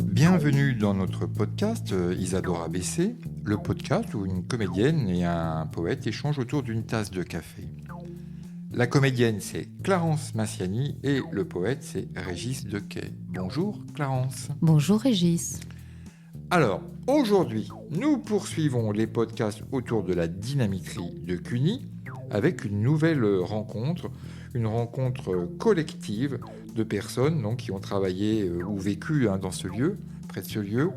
Bienvenue dans notre podcast Isadora BC, le podcast où une comédienne et un poète échangent autour d'une tasse de café. La comédienne, c'est Clarence Massiani et le poète, c'est Régis Dequay. Bonjour Clarence. Bonjour Régis. Alors, aujourd'hui, nous poursuivons les podcasts autour de la dynamitrie de Cuny avec une nouvelle rencontre, une rencontre collective de personnes donc, qui ont travaillé ou vécu dans ce lieu, près de ce lieu.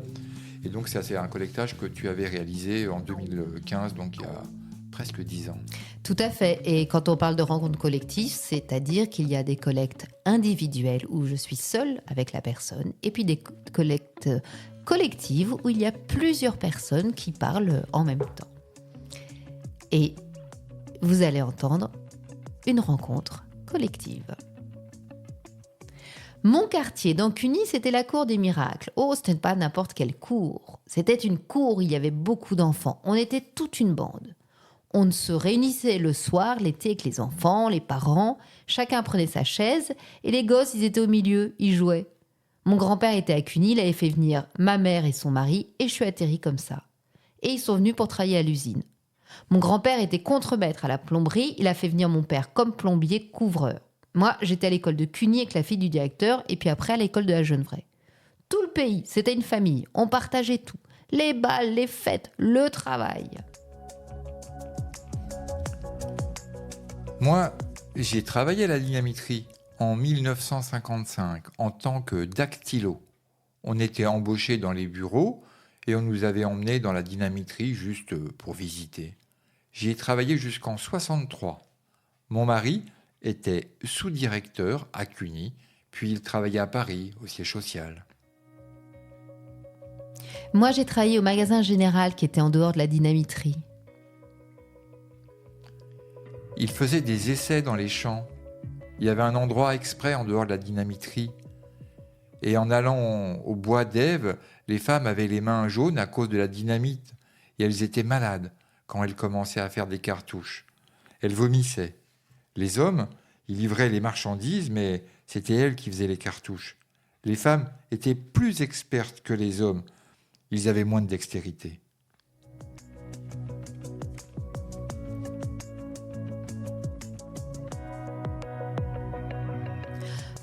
Et donc, ça, c'est un collectage que tu avais réalisé en 2015, donc il y a presque 10 ans. Tout à fait. Et quand on parle de rencontres collectives, c'est-à-dire qu'il y a des collectes individuelles où je suis seule avec la personne, et puis des collectes collectives où il y a plusieurs personnes qui parlent en même temps. Et vous allez entendre une rencontre collective. Mon quartier dans Cuny, c'était la cour des miracles. Oh, ce n'était pas n'importe quelle cour. C'était une cour où il y avait beaucoup d'enfants. On était toute une bande. On se réunissait le soir, l'été, avec les enfants, les parents. Chacun prenait sa chaise et les gosses, ils étaient au milieu, ils jouaient. Mon grand-père était à Cuny, il avait fait venir ma mère et son mari et je suis atterrie comme ça. Et ils sont venus pour travailler à l'usine. Mon grand-père était contremaître à la plomberie, il a fait venir mon père comme plombier couvreur. Moi, j'étais à l'école de Cuny avec la fille du directeur et puis après à l'école de la Genevraye. Tout le pays, c'était une famille, on partageait tout. Les balles, les fêtes, le travail. Moi, j'ai travaillé à la dynamitrie en 1955 en tant que dactylo. On était embauchés dans les bureaux et on nous avait emmenés dans la dynamitrie juste pour visiter. J'y ai travaillé jusqu'en 63. Mon mari était sous-directeur à Cuny, puis il travaillait à Paris, au siège social. Moi, j'ai travaillé au magasin général qui était en dehors de la dynamitrie. Il faisait des essais dans les champs. Il y avait un endroit exprès en dehors de la dynamitrie. Et en allant au bois d'Ève, les femmes avaient les mains jaunes à cause de la dynamite. Et elles étaient malades quand elles commençaient à faire des cartouches. Elles vomissaient. Les hommes, ils livraient les marchandises, mais c'était elles qui faisaient les cartouches. Les femmes étaient plus expertes que les hommes. Ils avaient moins de dextérité.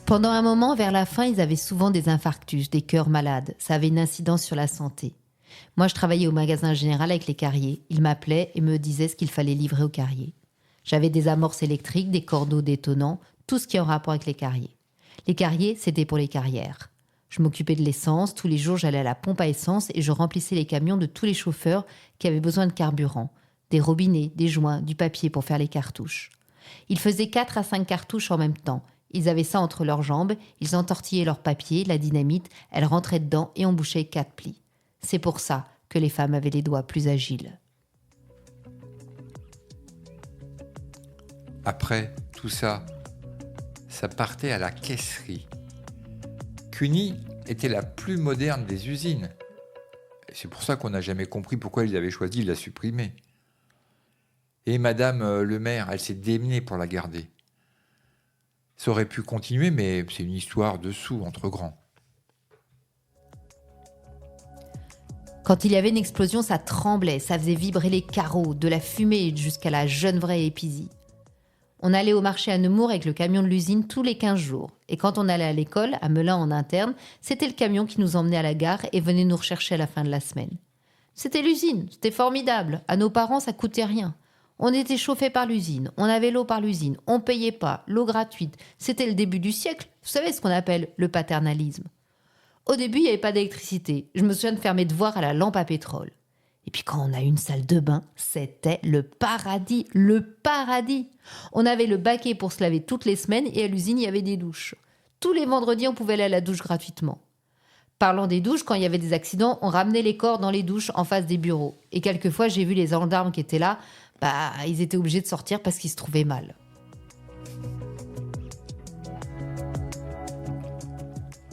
Pendant un moment, vers la fin, ils avaient souvent des infarctus, des cœurs malades. Ça avait une incidence sur la santé. Moi, je travaillais au magasin général avec les carriers. Ils m'appelaient et me disaient ce qu'il fallait livrer aux carriers. J'avais des amorces électriques, des cordeaux détonnants, tout ce qui est en rapport avec les carriers. Les carriers, c'était pour les carrières. Je m'occupais de l'essence. Tous les jours, j'allais à la pompe à essence et je remplissais les camions de tous les chauffeurs qui avaient besoin de carburant. Des robinets, des joints, du papier pour faire les cartouches. Ils faisaient 4 à 5 cartouches en même temps. Ils avaient ça entre leurs jambes, ils entortillaient leur papier, la dynamite, elle rentrait dedans et on bouchait 4 plis. C'est pour ça que les femmes avaient les doigts plus agiles. Après tout ça, ça partait à la caisserie. Cuny était la plus moderne des usines. Et c'est pour ça qu'on n'a jamais compris pourquoi ils avaient choisi de la supprimer. Et Madame le maire, elle s'est démenée pour la garder. Ça aurait pu continuer, mais c'est une histoire de sous entre grands. Quand il y avait une explosion, ça tremblait, ça faisait vibrer les carreaux, de la fumée jusqu'à la Genevraye et Épizy. On allait au marché à Nemours avec le camion de l'usine tous les 15 jours. Et quand on allait à l'école, à Melun en interne, c'était le camion qui nous emmenait à la gare et venait nous rechercher à la fin de la semaine. C'était l'usine, c'était formidable. À nos parents, ça coûtait rien. On était chauffés par l'usine, on avait l'eau par l'usine, on payait pas, l'eau gratuite. C'était le début du siècle, vous savez ce qu'on appelle le paternalisme. Au début, il n'y avait pas d'électricité. Je me souviens de faire mes devoirs à la lampe à pétrole. Et puis quand on a eu une salle de bain, c'était le paradis, le paradis. On avait le baquet pour se laver toutes les semaines et à l'usine, il y avait des douches. Tous les vendredis, on pouvait aller à la douche gratuitement. Parlant des douches, quand il y avait des accidents, on ramenait les corps dans les douches en face des bureaux. Et quelquefois, j'ai vu les gendarmes qui étaient là, ils étaient obligés de sortir parce qu'ils se trouvaient mal.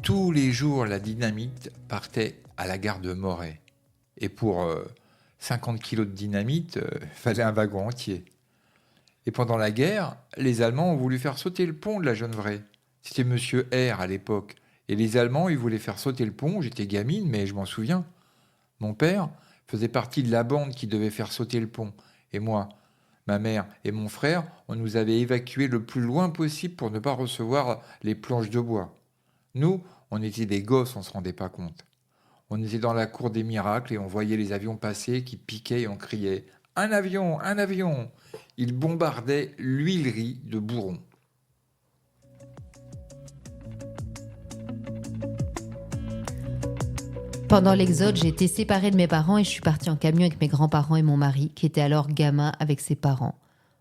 Tous les jours, la dynamite partait à la gare de Moret. Et pour 50 kilos de dynamite, il fallait un wagon entier. Et pendant la guerre, les Allemands ont voulu faire sauter le pont de la Genevraye. C'était Monsieur R à l'époque. Et les Allemands, ils voulaient faire sauter le pont. J'étais gamine, mais je m'en souviens. Mon père faisait partie de la bande qui devait faire sauter le pont. Et moi, ma mère et mon frère, on nous avait évacués le plus loin possible pour ne pas recevoir les planches de bois. Nous, on était des gosses, on ne se rendait pas compte. On était dans la cour des miracles et on voyait les avions passer qui piquaient et on criait « Un avion, un avion !» Ils bombardaient l'huilerie de Bourron. Pendant l'exode, j'ai été séparée de mes parents et je suis partie en camion avec mes grands-parents et mon mari, qui était alors gamin avec ses parents.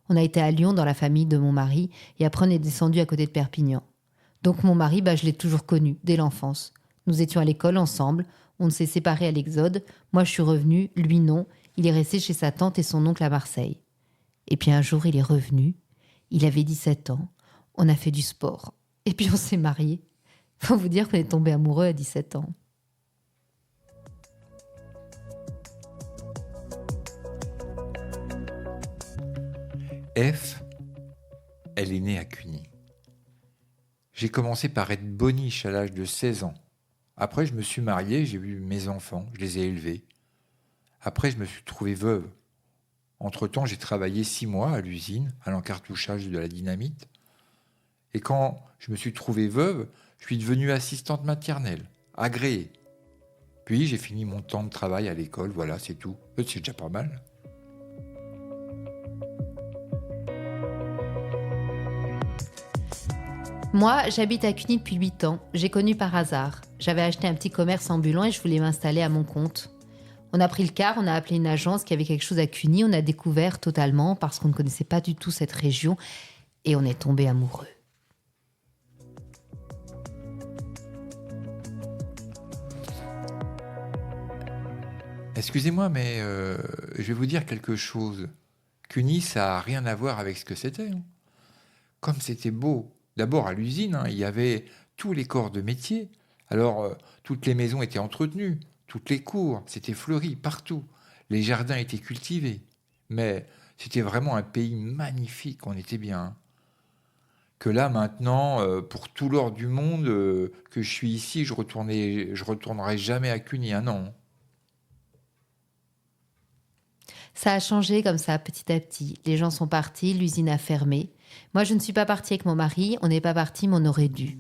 On a été à Lyon dans la famille de mon mari et après on est descendu à côté de Perpignan. Donc mon mari, je l'ai toujours connu dès l'enfance. Nous étions à l'école ensemble, on s'est séparés à l'exode. Moi je suis revenue, lui non. Il est resté chez sa tante et son oncle à Marseille. Et puis un jour il est revenu, il avait 17 ans, on a fait du sport. Et puis on s'est mariés. Faut vous dire qu'on est tombés amoureux à 17 ans. F, elle est née à Cuny. J'ai commencé par être boniche à l'âge de 16 ans. Après, je me suis marié, j'ai eu mes enfants, je les ai élevés. Après, je me suis trouvée veuve. Entre-temps, j'ai travaillé 6 mois à l'usine, à l'encartouchage de la dynamite. Et quand je me suis trouvée veuve, je suis devenue assistante maternelle, agréée. Puis, j'ai fini mon temps de travail à l'école, voilà, c'est tout. C'est déjà pas mal. Moi, j'habite à Cuny depuis 8 ans. J'ai connu par hasard. J'avais acheté un petit commerce ambulant et je voulais m'installer à mon compte. On a pris le car, on a appelé une agence qui avait quelque chose à Cuny. On a découvert totalement parce qu'on ne connaissait pas du tout cette région et on est tombé amoureux. Excusez-moi, mais je vais vous dire quelque chose. Cuny, ça n'a rien à voir avec ce que c'était. Comme c'était beau. D'abord, à l'usine, il y avait tous les corps de métier. Alors, toutes les maisons étaient entretenues, toutes les cours, c'était fleuri partout. Les jardins étaient cultivés. Mais c'était vraiment un pays magnifique, on était bien. Que là, maintenant, pour tout l'or du monde, que je suis ici, je retournerai jamais à Cuny, non. Ça a changé comme ça, petit à petit. Les gens sont partis, l'usine a fermé. Moi, je ne suis pas partie avec mon mari, on n'est pas partis, mais on aurait dû.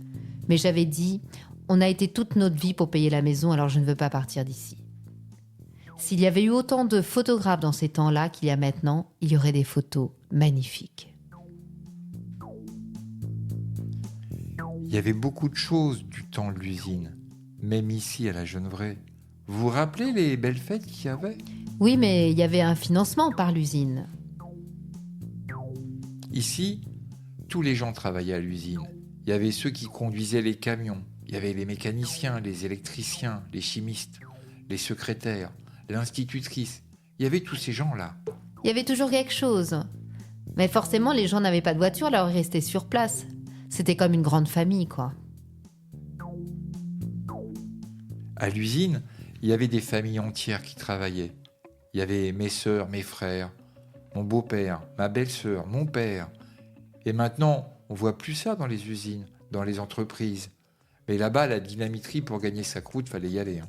Mais j'avais dit, on a été toute notre vie pour payer la maison, alors je ne veux pas partir d'ici. S'il y avait eu autant de photographes dans ces temps-là qu'il y a maintenant, il y aurait des photos magnifiques. Il y avait beaucoup de choses du temps de l'usine, même ici à la Genevraye. Vous vous rappelez les belles fêtes qu'il y avait ? Oui, mais il y avait un financement par l'usine. Ici, tous les gens travaillaient à l'usine. Il y avait ceux qui conduisaient les camions, il y avait les mécaniciens, les électriciens, les chimistes, les secrétaires, l'institutrice. Il y avait tous ces gens-là. Il y avait toujours quelque chose. Mais forcément, les gens n'avaient pas de voiture, alors ils restaient sur place. C'était comme une grande famille, quoi. À l'usine, il y avait des familles entières qui travaillaient. Il y avait mes sœurs, mes frères, mon beau-père, ma belle-sœur, mon père. Et maintenant, on voit plus ça dans les usines, dans les entreprises. Mais là-bas, la dynamiterie, pour gagner sa croûte, fallait y aller.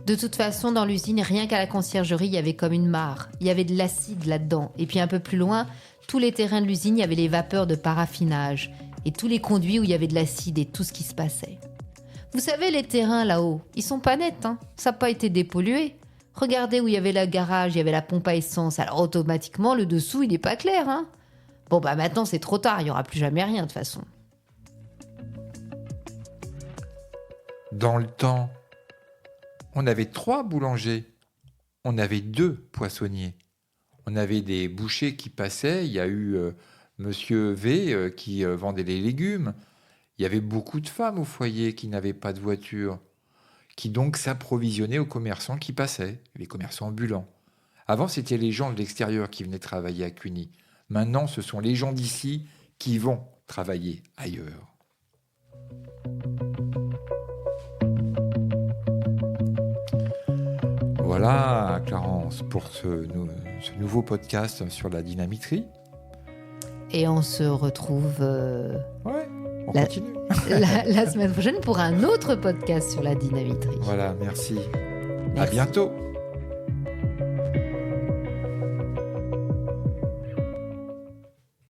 De toute façon, dans l'usine, rien qu'à la conciergerie, il y avait comme une mare. Il y avait de l'acide là-dedans. Et puis un peu plus loin, tous les terrains de l'usine, il y avait les vapeurs de paraffinage. Et tous les conduits où il y avait de l'acide et tout ce qui se passait. Vous savez, les terrains là-haut, ils sont pas nets, hein. Ça n'a pas été dépollué. Regardez où il y avait le garage, il y avait la pompe à essence. Alors automatiquement, le dessous, il n'est pas clair, hein. Bon, maintenant, c'est trop tard. Il n'y aura plus jamais rien, de toute façon. Dans le temps, on avait 3 boulangers. On avait 2 poissonniers. On avait des bouchers qui passaient. Il y a eu Monsieur V qui vendait les légumes. Il y avait beaucoup de femmes au foyer qui n'avaient pas de voiture, qui donc s'approvisionnaient aux commerçants qui passaient, les commerçants ambulants. Avant, c'était les gens de l'extérieur qui venaient travailler à Cuny. Maintenant, ce sont les gens d'ici qui vont travailler ailleurs. Voilà, Clarence, pour ce nouveau podcast sur la dynamiterie. Et on se retrouve Ouais, on La- continue. la semaine prochaine pour un autre podcast sur la dynamiterie. Voilà, merci. À Merci. bientôt.